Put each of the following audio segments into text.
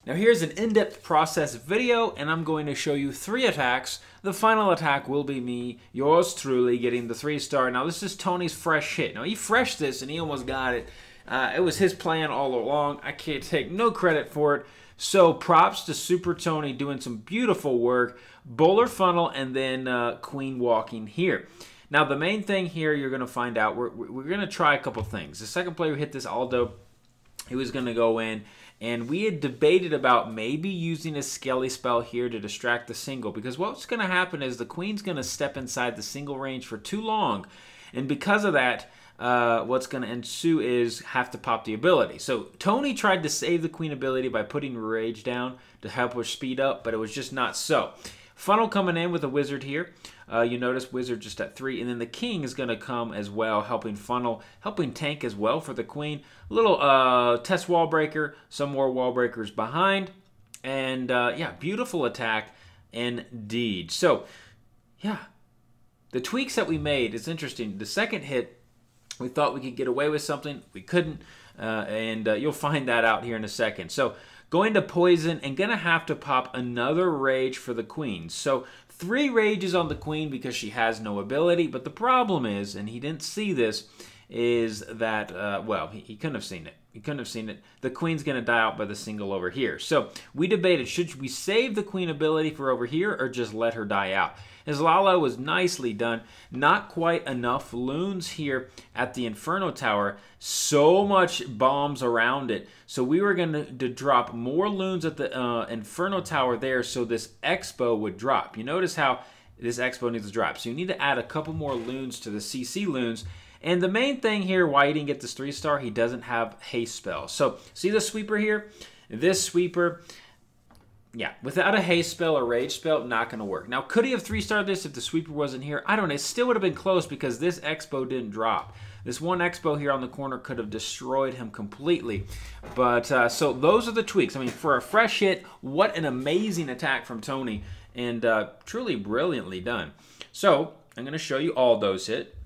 Now here's an in-depth process video, and I'm going to show you 3 attacks. The final attack will be me, yours truly, getting the 3-star. Now this is Tony's fresh hit. Now he freshed this and he almost got it. It was his plan all along. I can't take no credit for it. So props to Super Tony doing some beautiful work. Bowler funnel and then queen walking here. Now the main thing here you're going to find out, we're going to try a couple things. The second player hit this Aldo, he was going to go in. And we had debated about maybe using a Skelly spell here to distract the single, because what's going to happen is the queen's going to step inside the single range for too long, and because of that, what's going to ensue is have to pop the ability. So Tony tried to save the queen ability by putting Rage down to help her speed up, but it was just not so. Funnel coming in with a wizard here. You notice wizard just at 3, and then the king is going to come as well, helping funnel, helping tank as well for the queen. A little test wall breaker, some more wall breakers behind, and yeah, beautiful attack indeed. So yeah, the tweaks that we made is interesting. The second hit, we thought we could get away with something, we couldn't, and you'll find that out here in a second. So going to poison and gonna have to pop another rage for the queen. So 3 rages on the queen because she has no ability, but the problem is, and he didn't see this, is that, well, he couldn't have seen it. He couldn't have seen it. The queen's going to die out by the single over here. So we debated, should we save the queen ability for over here or just let her die out? His Lala was nicely done. Not quite enough loons here at the Inferno Tower. So much bombs around it. So we were going to drop more loons at the Inferno Tower there so this Expo would drop. You notice how this Expo needs to drop. So you need to add a couple more loons to the CC loons. And the main thing here, why he didn't get this 3-star, he doesn't have haste spell. So see the sweeper here? This sweeper, yeah, without a haste spell or rage spell, not going to work. Now, could he have 3-starred this if the sweeper wasn't here? I don't know. It still would have been close because this Expo didn't drop. This one Expo here on the corner could have destroyed him completely. But so those are the tweaks. I mean, for a fresh hit, what an amazing attack from Tony, and truly brilliantly done. So I'm going to show you Aldo's hit.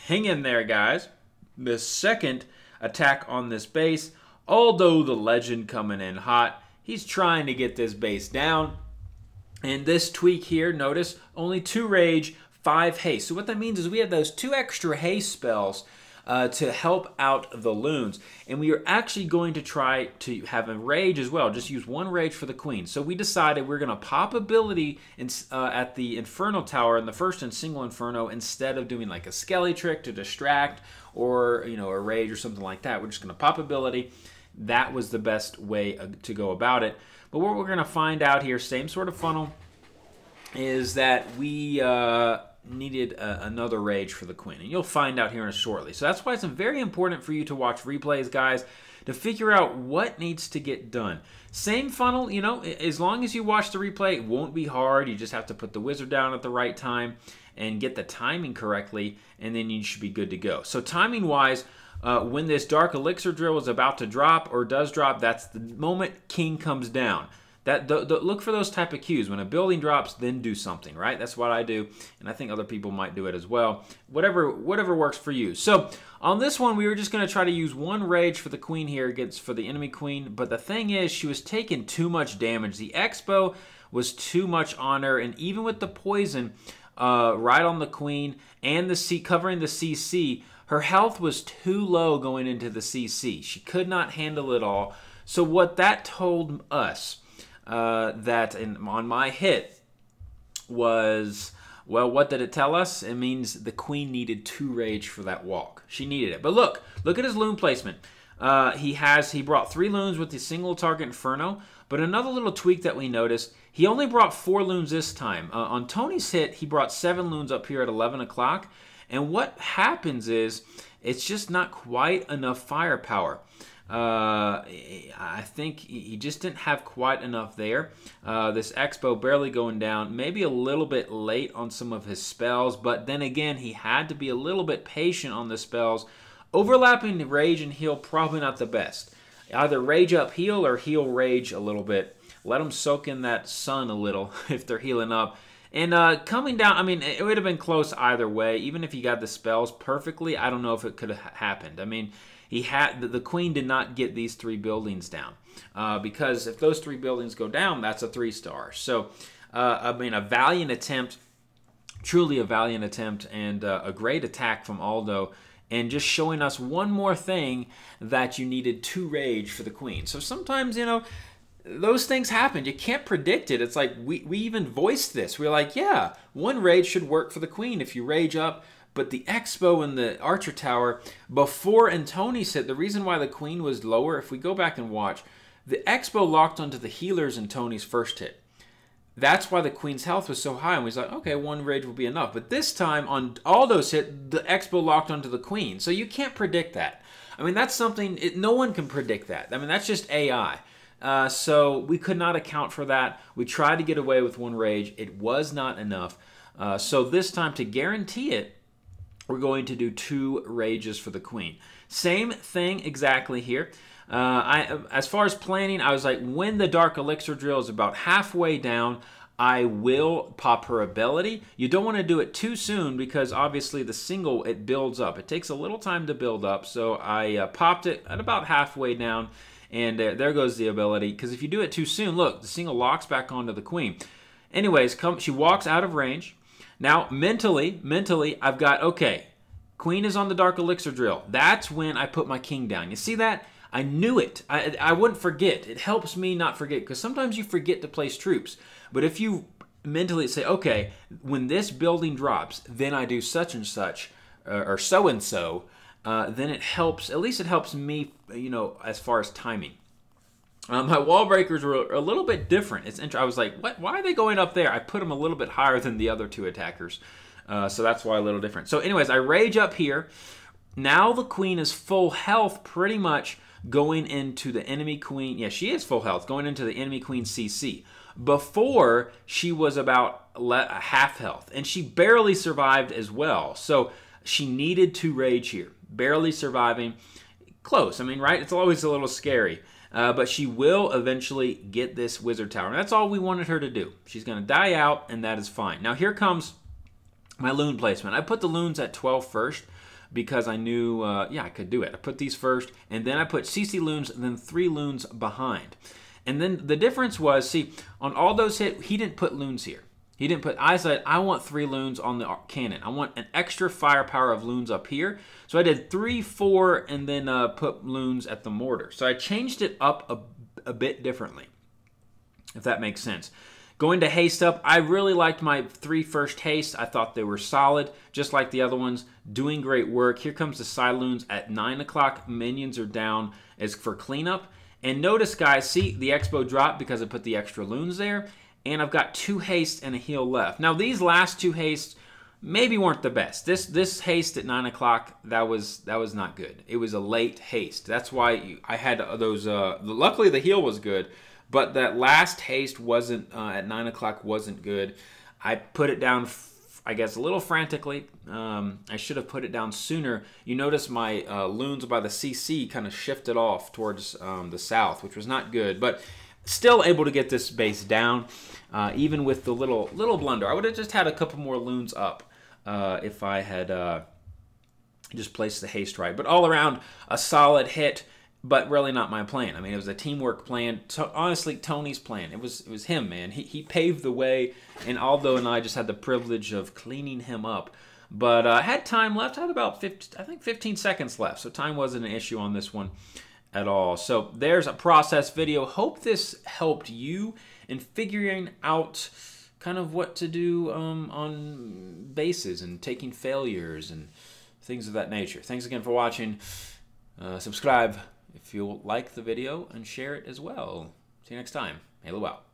Hang in there, guys. The second attack on this base, Aldo the legend coming in hot. He's trying to get this base down. And this tweak here, notice, only 2 rage, 5 haste. So what that means is we have those 2 extra haste spells to help out the loons. And we are actually going to try to have a rage as well. Just use 1 rage for the queen. So we decided we're going to pop ability at the Inferno Tower in the first and single Inferno instead of doing like a Skelly trick to distract or, you know, a rage or something like that. We're just going to pop ability. That was the best way to go about it. But what we're going to find out here, same sort of funnel, is that we needed another rage for the queen, and you'll find out here in shortly. So that's why it's very important for you to watch replays, guys, to figure out what needs to get done. Same funnel, you know, as long as you watch the replay, it won't be hard. You just have to put the wizard down at the right time and get the timing correctly, and then you should be good to go. So timing wise, when this dark elixir drill is about to drop or does drop, that's the moment king comes down. Look for those type of cues. When a building drops, then do something, right? That's what I do, and I think other people might do it as well. Whatever works for you. So on this one, we were just going to try to use 1 rage for the queen here for the enemy queen, but the thing is, she was taking too much damage. The Expo was too much on her, and even with the poison right on the queen and the covering the CC, her health was too low going into the CC. She could not handle it all. So what that told us on my hit was, well, what did it tell us? It means the queen needed 2 rage for that walk. She needed it. But look at his loon placement. He brought 3 loons with the single target Inferno. But another little tweak that we noticed, he only brought 4 loons this time. On Tony's hit, he brought 7 loons up here at 11 o'clock. And what happens is, it's just not quite enough firepower. I think he just didn't have quite enough there. This Expo barely going down, maybe a little bit late on some of his spells, but then again, he had to be a little bit patient on the spells. Overlapping rage and heal, probably not the best. Either rage up heal or heal rage a little bit. Let them soak in that sun a little if they're healing up. And coming down, I mean, it would have been close either way. Even if he got the spells perfectly, I don't know if it could have happened. I mean, the queen did not get these 3 buildings down, because if those 3 buildings go down, that's a 3-star. So I mean, a valiant attempt, truly a valiant attempt, and a great attack from Aldo, and just showing us one more thing, that you needed 2 rage for the queen. So sometimes, you know, those things happen. You can't predict it. It's like we even voiced this. We're like, yeah, 1 rage should work for the queen if you rage up. But the Expo and the Archer Tower, before Tony's hit, the reason why the queen was lower, if we go back and watch, the Expo locked onto the healers in Tony's first hit. That's why the queen's health was so high, and we was like, okay, 1 rage will be enough. But this time, on Aldo's hit, the Expo locked onto the queen. So you can't predict that. I mean, that's something, no one can predict that. I mean, that's just AI. So we could not account for that. We tried to get away with 1 rage. It was not enough. So this time, to guarantee it, we're going to do 2 rages for the queen. Same thing exactly here. As far as planning, I was like, when the Dark Elixir drill is about halfway down, I will pop her ability. You don't want to do it too soon, because obviously the single, it builds up. It takes a little time to build up. So I popped it at about halfway down. And there goes the ability, because if you do it too soon, look, the single locks back onto the queen. Anyways, she walks out of range. Now, mentally, I've got, okay, queen is on the Dark Elixir drill. That's when I put my king down. You see that? I knew it. I wouldn't forget. It helps me not forget, because sometimes you forget to place troops. But if you mentally say, okay, when this building drops, then I do such and such, or so-and-so, then it helps, at least it helps me, you know, as far as timing. My wall breakers were a little bit different. It's interesting. I was like, what? Why are they going up there? I put them a little bit higher than the other 2 attackers. So that's why a little different. So anyways, I rage up here. Now the queen is full health, pretty much going into the enemy queen. Yeah, she is full health, going into the enemy queen CC. Before, she was about half health, and she barely survived as well. So she needed to rage here. Barely surviving. Close. I mean, right? It's always a little scary. But she will eventually get this wizard tower. And that's all we wanted her to do. She's going to die out, and that is fine. Now, here comes my loon placement. I put the loons at 12 first, because I knew, yeah, I could do it. I put these first, and then I put CC loons, and then 3 loons behind. And then the difference was, see, on Aldo's hit, he didn't put loons here. He didn't put, I said, I want 3 loons on the cannon. I want an extra firepower of loons up here. So I did 3, 4, and then put loons at the mortar. So I changed it up a bit differently, if that makes sense. Going to haste up, I really liked my 3 first haste. I thought they were solid, just like the other ones. Doing great work. Here comes the Siloons at 9 o'clock. Minions are down as for cleanup. And notice, guys, see, the Expo dropped because I put the extra loons there. And I've got 2 haste and a heal left. Now, these last 2 hastes maybe weren't the best. This haste at 9 o'clock, that was not good. It was a late haste. That's why I had those. Luckily, the heal was good, but that last haste wasn't at 9 o'clock wasn't good. I put it down, I guess, a little frantically. I should have put it down sooner. You notice my loons by the CC kind of shifted off towards the south, which was not good, but still able to get this base down, even with the little blunder. I would have just had a couple more loons up if I had just placed the haste right. But all around, a solid hit, but really not my plan. I mean, it was a teamwork plan. Honestly, Tony's plan. It was him, man. He paved the way, and Aldo and I just had the privilege of cleaning him up. But I had time left. I had about 15 seconds left, so time wasn't an issue on this one at all. So there's a process video. Hope this helped you in figuring out kind of what to do on bases and taking failures and things of that nature. Thanks again for watching. Subscribe if you like the video and share it as well. See you next time. Halo out.